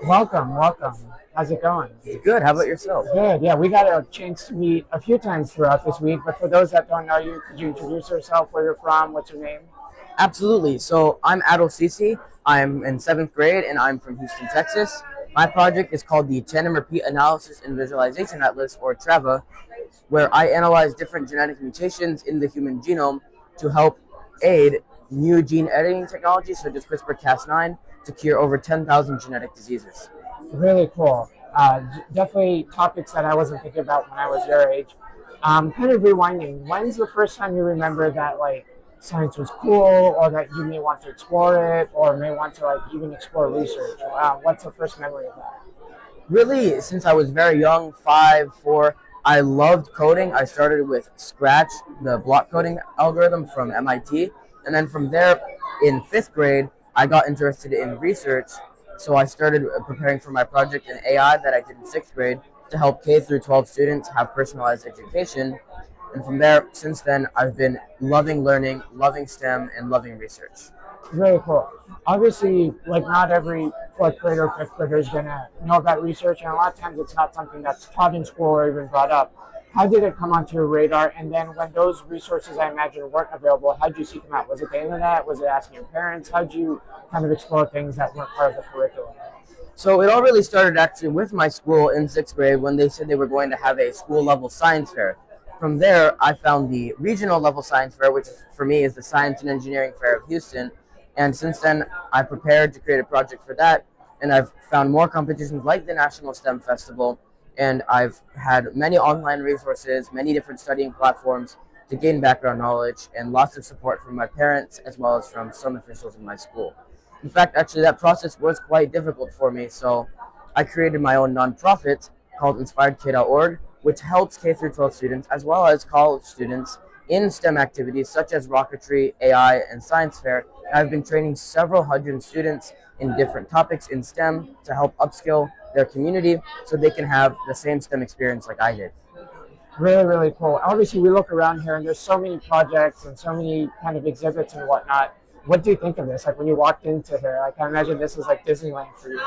Welcome, welcome. How's it going? Good. How about yourself? Good. Yeah, we got a chance to meet a few times throughout this week. But for those that don't know you, could you introduce yourself? Where you're from? What's your name? Absolutely. So I'm Adel Sisy. I'm in seventh grade and I'm from Houston, Texas. My project is called the Tandem Repeat Analysis and Visualization Atlas, or TREVA, where I analyze different genetic mutations in the human genome to help aid new gene editing technologies such as CRISPR-Cas9 to cure over 10,000 genetic diseases. Really cool. Definitely topics that I wasn't thinking about when I was your age. Kind of rewinding. When's the first time you remember that science was cool, or that you may want to explore it, or may want to even explore research? What's the first memory of that? Really, since I was very young, 5, 4, I loved coding. I started with Scratch, the block coding algorithm from MIT. And then from there, in fifth grade, I got interested in research. So I started preparing for my project in AI that I did in sixth grade to help K through 12 students have personalized education. And from there, since then, I've been loving learning, loving STEM, and loving research. Very cool. Obviously, not every fourth grader or fifth grader is gonna know about research, and a lot of times it's not something that's taught in school or even brought up. How did it come onto your radar? And then when those resources, I imagine, weren't available, how did you seek them out? Was it the internet? Was it asking your parents? How did you kind of explore things that weren't part of the curriculum? So it all really started actually with my school in sixth grade when they said they were going to have a school level science fair. From there, I found the regional level science fair, which for me is the Science and Engineering Fair of Houston. And since then, I prepared to create a project for that. And I've found more competitions like the National STEM Festival. And I've had many online resources, many different studying platforms to gain background knowledge, and lots of support from my parents as well as from some officials in my school. In fact, actually, that process was quite difficult for me. So I created my own nonprofit called InspiredK.org, which helps K through 12 students as well as college students in STEM activities such as rocketry, AI, and science fair. I've been training several hundred students in different topics in STEM to help upskill their community so they can have the same STEM experience like I did. Really, really cool. Obviously, we look around here and there's so many projects and so many kind of exhibits and whatnot. What do you think of this? Like when you walked into here, I can imagine this is like Disneyland for you.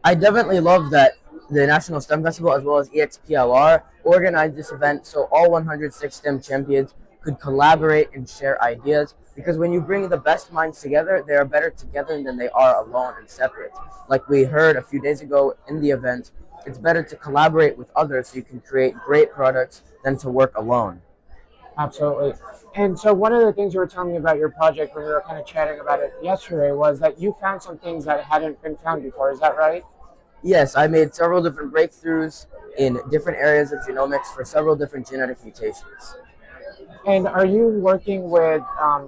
I definitely love that the National STEM Festival as well as EXPLR organized this event so all 106 STEM champions could collaborate and share ideas, because when you bring the best minds together, they are better together than they are alone and separate. Like we heard a few days ago in the event, it's better to collaborate with others so you can create great products than to work alone. Absolutely. And so one of the things you were telling me about your project when we were kind of chatting about it yesterday was that you found some things that hadn't been found before. Is that right? Yes, I made several different breakthroughs in different areas of genomics for several different genetic mutations. And are you working with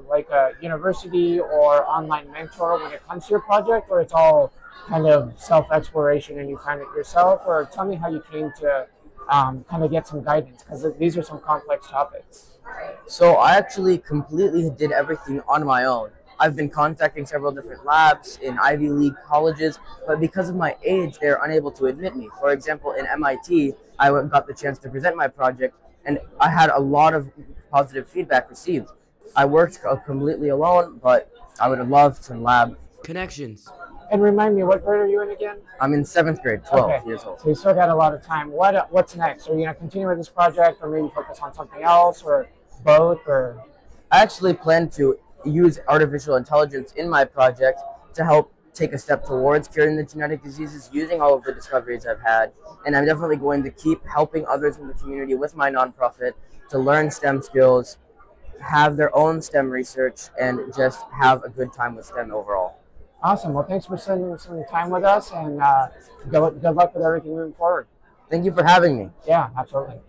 like a university or online mentor when it comes to your project, or it's all kind of self-exploration and you find it yourself? Or tell me how you came to kind of get some guidance, because these are some complex topics. So I actually completely did everything on my own. I've been contacting several different labs in Ivy League colleges, but because of my age, they're unable to admit me. For example, in MIT, got the chance to present my project, and I had a lot of positive feedback received. I worked completely alone, but I would have loved some lab connections. And remind me, what grade are you in again? I'm in seventh grade, Okay, 12 years old. so you still got a lot of time. What's next? Are you gonna continue with this project, or maybe focus on something else, or both, or? I actually plan to use artificial intelligence in my project to help take a step towards curing the genetic diseases using all of the discoveries I've had. And I'm definitely going to keep helping others in the community with my nonprofit to learn STEM skills, have their own STEM research, and just have a good time with STEM overall. Awesome. Well, thanks for spending some time with us, and good luck with everything moving forward. Thank you for having me. Yeah, absolutely.